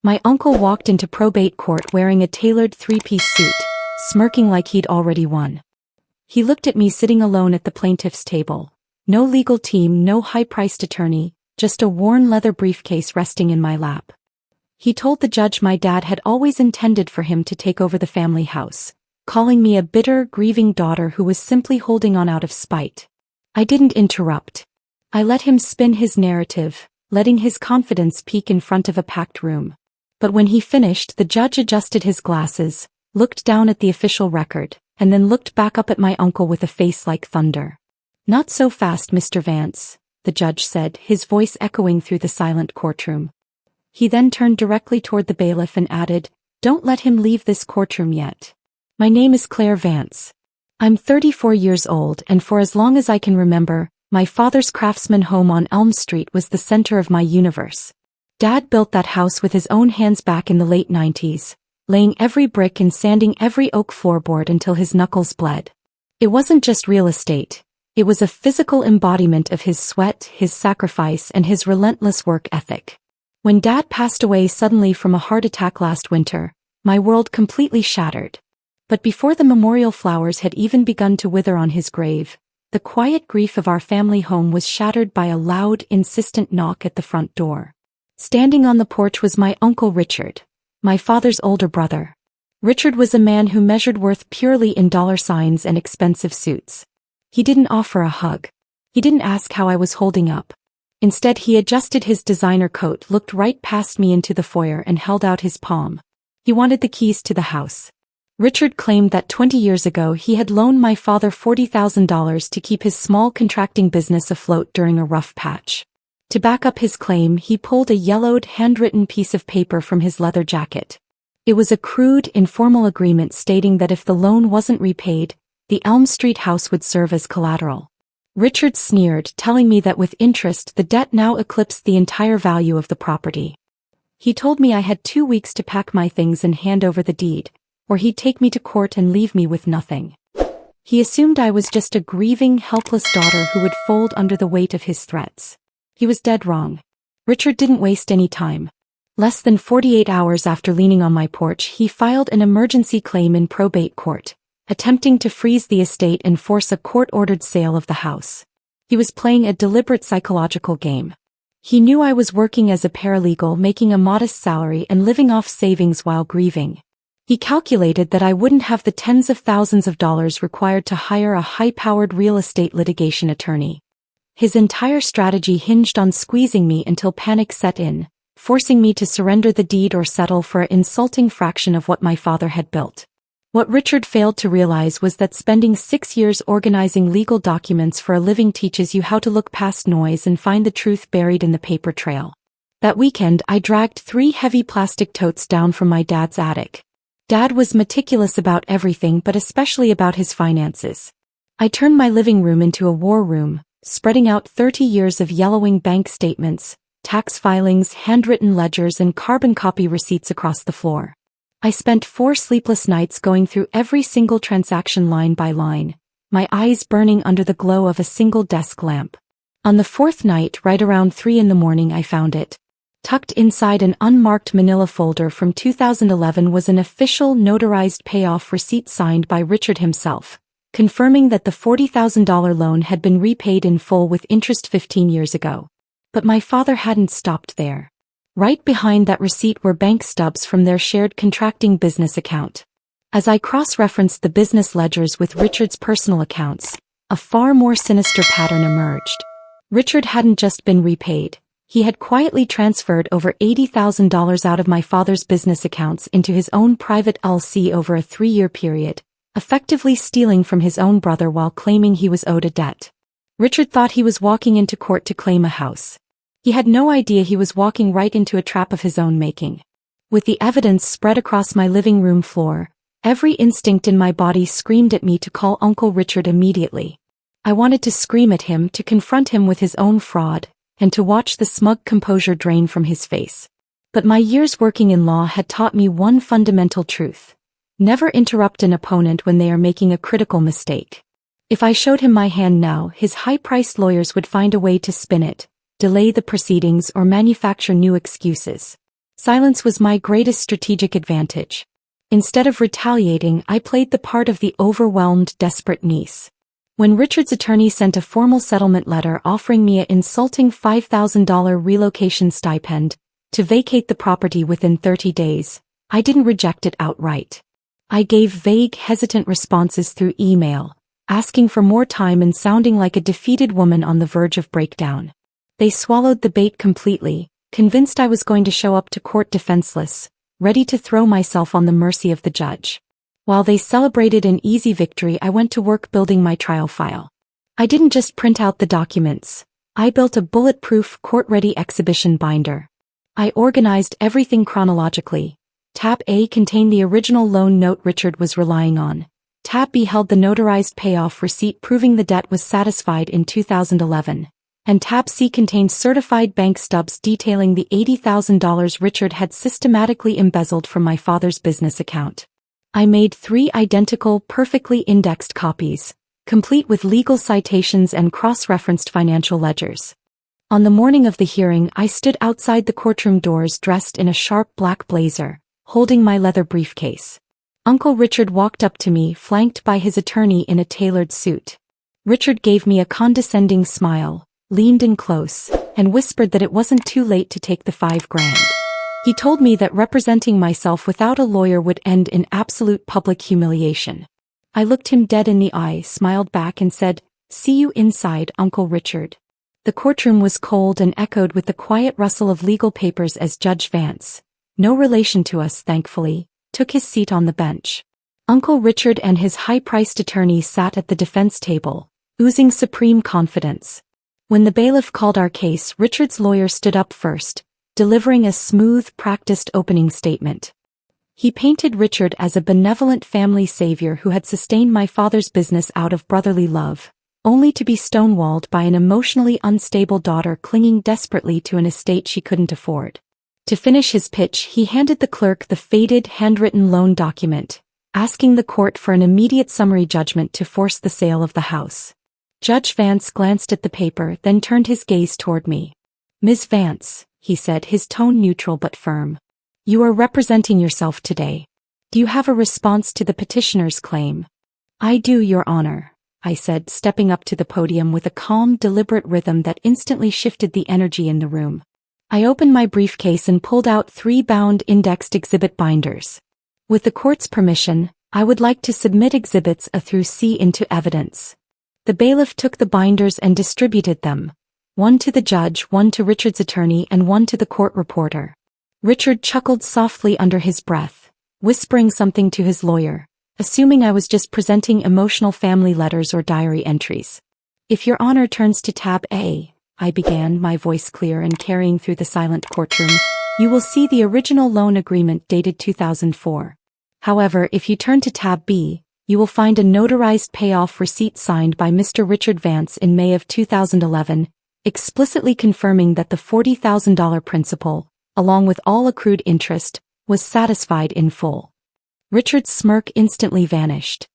My uncle walked into probate court wearing a tailored three-piece suit, smirking like he'd already won. He looked at me sitting alone at the plaintiff's table. No legal team, no high-priced attorney, just a worn leather briefcase resting in my lap. He told the judge my dad had always intended for him to take over the family house, calling me a bitter, grieving daughter who was simply holding on out of spite. I didn't interrupt. I let him spin his narrative, letting his confidence peak in front of a packed room. But when he finished, the judge adjusted his glasses, looked down at the official record, and then looked back up at my uncle with a face like thunder. "Not so fast, Mr. Vance," the judge said, his voice echoing through the silent courtroom. He then turned directly toward the bailiff and added, "Don't let him leave this courtroom yet. My name is Claire Vance. I'm 34 years old, and for as long as I can remember, my father's craftsman home on Elm Street was the center of my universe. Dad built that house with his own hands back in the late 90s, laying every brick and sanding every oak floorboard until his knuckles bled. It wasn't just real estate. It was a physical embodiment of his sweat, his sacrifice, and his relentless work ethic. When Dad passed away suddenly from a heart attack last winter, my world completely shattered. But before the memorial flowers had even begun to wither on his grave, the quiet grief of our family home was shattered by a loud, insistent knock at the front door. Standing on the porch was my Uncle Richard, my father's older brother. Richard was a man who measured worth purely in dollar signs and expensive suits. He didn't offer a hug. He didn't ask how I was holding up. Instead, he adjusted his designer coat, looked right past me into the foyer, and held out his palm. He wanted the keys to the house. Richard claimed that 20 years ago he had loaned my father $40,000 to keep his small contracting business afloat during a rough patch. To back up his claim, he pulled a yellowed, handwritten piece of paper from his leather jacket. It was a crude, informal agreement stating that if the loan wasn't repaid, the Elm Street house would serve as collateral. Richard sneered, telling me that with interest the debt now eclipsed the entire value of the property. He told me I had 2 weeks to pack my things and hand over the deed, or he'd take me to court and leave me with nothing. He assumed I was just a grieving, helpless daughter who would fold under the weight of his threats. He was dead wrong. Richard didn't waste any time. Less than 48 hours after leaning on my porch, he filed an emergency claim in probate court, attempting to freeze the estate and force a court-ordered sale of the house. He was playing a deliberate psychological game. He knew I was working as a paralegal, making a modest salary and living off savings while grieving. He calculated that I wouldn't have the tens of thousands of dollars required to hire a high-powered real estate litigation attorney. His entire strategy hinged on squeezing me until panic set in, forcing me to surrender the deed or settle for an insulting fraction of what my father had built. What Richard failed to realize was that spending 6 years organizing legal documents for a living teaches you how to look past noise and find the truth buried in the paper trail. That weekend, I dragged 3 heavy plastic totes down from my dad's attic. Dad was meticulous about everything, but especially about his finances. I turned my living room into a war room, spreading out 30 years of yellowing bank statements, tax filings, handwritten ledgers, and carbon copy receipts across the floor. I spent 4 sleepless nights going through every single transaction line by line, my eyes burning under the glow of a single desk lamp. On the 4th night, right around 3 in the morning, I found it. Tucked inside an unmarked manila folder from 2011 was an official notarized payoff receipt signed by Richard himself, confirming that the $40,000 loan had been repaid in full with interest 15 years ago. But my father hadn't stopped there. Right behind that receipt were bank stubs from their shared contracting business account. As I cross-referenced the business ledgers with Richard's personal accounts, a far more sinister pattern emerged. Richard hadn't just been repaid. He had quietly transferred over $80,000 out of my father's business accounts into his own private LLC over a 3-year period, effectively stealing from his own brother while claiming he was owed a debt. Richard thought he was walking into court to claim a house. He had no idea he was walking right into a trap of his own making. With the evidence spread across my living room floor, every instinct in my body screamed at me to call Uncle Richard immediately. I wanted to scream at him, to confront him with his own fraud, and to watch the smug composure drain from his face. But my years working in law had taught me one fundamental truth. Never interrupt an opponent when they are making a critical mistake. If I showed him my hand now, his high-priced lawyers would find a way to spin it, delay the proceedings, or manufacture new excuses. Silence was my greatest strategic advantage. Instead of retaliating, I played the part of the overwhelmed, desperate niece. When Richard's attorney sent a formal settlement letter offering me an insulting $5,000 relocation stipend to vacate the property within 30 days, I didn't reject it outright. I gave vague, hesitant responses through email, asking for more time and sounding like a defeated woman on the verge of breakdown. They swallowed the bait completely, convinced I was going to show up to court defenseless, ready to throw myself on the mercy of the judge. While they celebrated an easy victory, I went to work building my trial file. I didn't just print out the documents. I built a bulletproof, court-ready exhibition binder. I organized everything chronologically. Tab A contained the original loan note Richard was relying on. Tab B held the notarized payoff receipt proving the debt was satisfied in 2011. And Tab C contained certified bank stubs detailing the $80,000 Richard had systematically embezzled from my father's business account. I made 3 identical, perfectly indexed copies, complete with legal citations and cross-referenced financial ledgers. On the morning of the hearing, I stood outside the courtroom doors dressed in a sharp black blazer, holding my leather briefcase. Uncle Richard walked up to me, flanked by his attorney in a tailored suit. Richard gave me a condescending smile, leaned in close, and whispered that it wasn't too late to take the $5,000. He told me that representing myself without a lawyer would end in absolute public humiliation. I looked him dead in the eye, smiled back and said, "See you inside, Uncle Richard." The courtroom was cold and echoed with the quiet rustle of legal papers as Judge Vance, no relation to us thankfully, took his seat on the bench. Uncle Richard and his high-priced attorney sat at the defense table, oozing supreme confidence. When the bailiff called our case, Richard's lawyer stood up first, delivering a smooth, practiced opening statement. He painted Richard as a benevolent family savior who had sustained my father's business out of brotherly love, only to be stonewalled by an emotionally unstable daughter clinging desperately to an estate she couldn't afford. To finish his pitch, he handed the clerk the faded, handwritten loan document, asking the court for an immediate summary judgment to force the sale of the house. Judge Vance glanced at the paper, then turned his gaze toward me. "Ms. Vance," he said, his tone neutral but firm. "You are representing yourself today. Do you have a response to the petitioner's claim?" "I do, Your Honor," I said, stepping up to the podium with a calm, deliberate rhythm that instantly shifted the energy in the room. I opened my briefcase and pulled out 3 bound indexed exhibit binders. With the court's permission, I would like to submit exhibits A through C into evidence. The bailiff took the binders and distributed them, 1 to the judge, 1 to Richard's attorney, and 1 to the court reporter. Richard chuckled softly under his breath, whispering something to his lawyer, assuming I was just presenting emotional family letters or diary entries. "If Your Honor turns to Tab A," I began, my voice clear and carrying through the silent courtroom, "you will see the original loan agreement dated 2004. However, if you turn to Tab B, you will find a notarized payoff receipt signed by Mr. Richard Vance in May of 2011, explicitly confirming that the $40,000 principal, along with all accrued interest, was satisfied in full." Richard's smirk instantly vanished.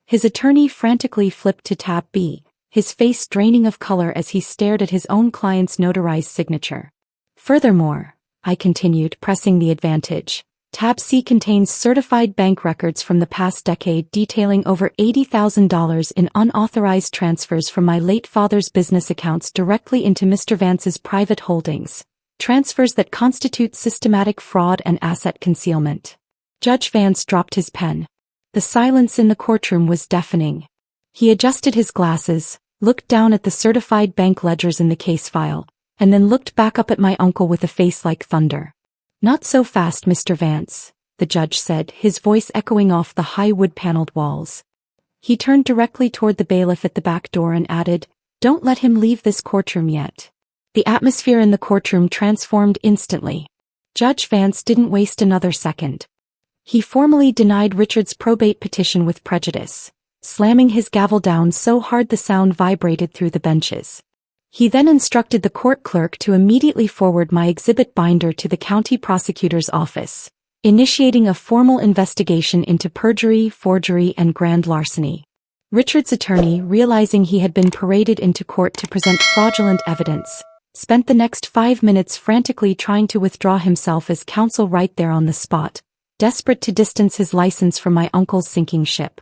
His attorney frantically flipped to Tab B, his face draining of color as he stared at his own client's notarized signature. "Furthermore," I continued, pressing the advantage, "Tab C contains certified bank records from the past decade detailing over $80,000 in unauthorized transfers from my late father's business accounts directly into Mr. Vance's private holdings, transfers that constitute systematic fraud and asset concealment." Judge Vance dropped his pen. The silence in the courtroom was deafening. He adjusted his glasses, looked down at the certified bank ledgers in the case file, and then looked back up at my uncle with a face like thunder. "Not so fast, Mr. Vance," the judge said, his voice echoing off the high wood-paneled walls. He turned directly toward the bailiff at the back door and added, "Don't let him leave this courtroom yet." The atmosphere in the courtroom transformed instantly. Judge Vance didn't waste another second. He formally denied Richard's probate petition with prejudice, slamming his gavel down so hard the sound vibrated through the benches. He then instructed the court clerk to immediately forward my exhibit binder to the county prosecutor's office, initiating a formal investigation into perjury, forgery, and grand larceny. Richard's attorney, realizing he had been paraded into court to present fraudulent evidence, spent the next 5 minutes frantically trying to withdraw himself as counsel right there on the spot, desperate to distance his license from my uncle's sinking ship.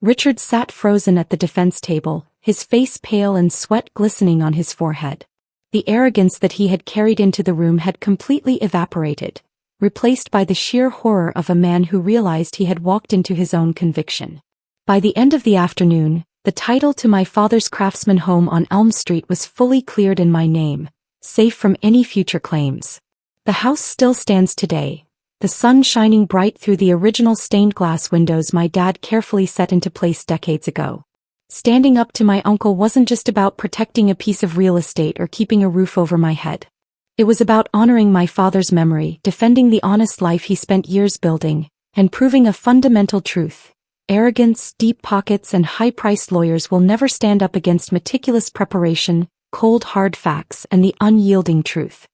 Richard sat frozen at the defense table, his face pale and sweat glistening on his forehead. The arrogance that he had carried into the room had completely evaporated, replaced by the sheer horror of a man who realized he had walked into his own conviction. By the end of the afternoon, the title to my father's craftsman home on Elm Street was fully cleared in my name, safe from any future claims. The house still stands today, the sun shining bright through the original stained glass windows my dad carefully set into place decades ago. Standing up to my uncle wasn't just about protecting a piece of real estate or keeping a roof over my head. It was about honoring my father's memory, defending the honest life he spent years building, and proving a fundamental truth. Arrogance, deep pockets, and high-priced lawyers will never stand up against meticulous preparation, cold hard facts, and the unyielding truth.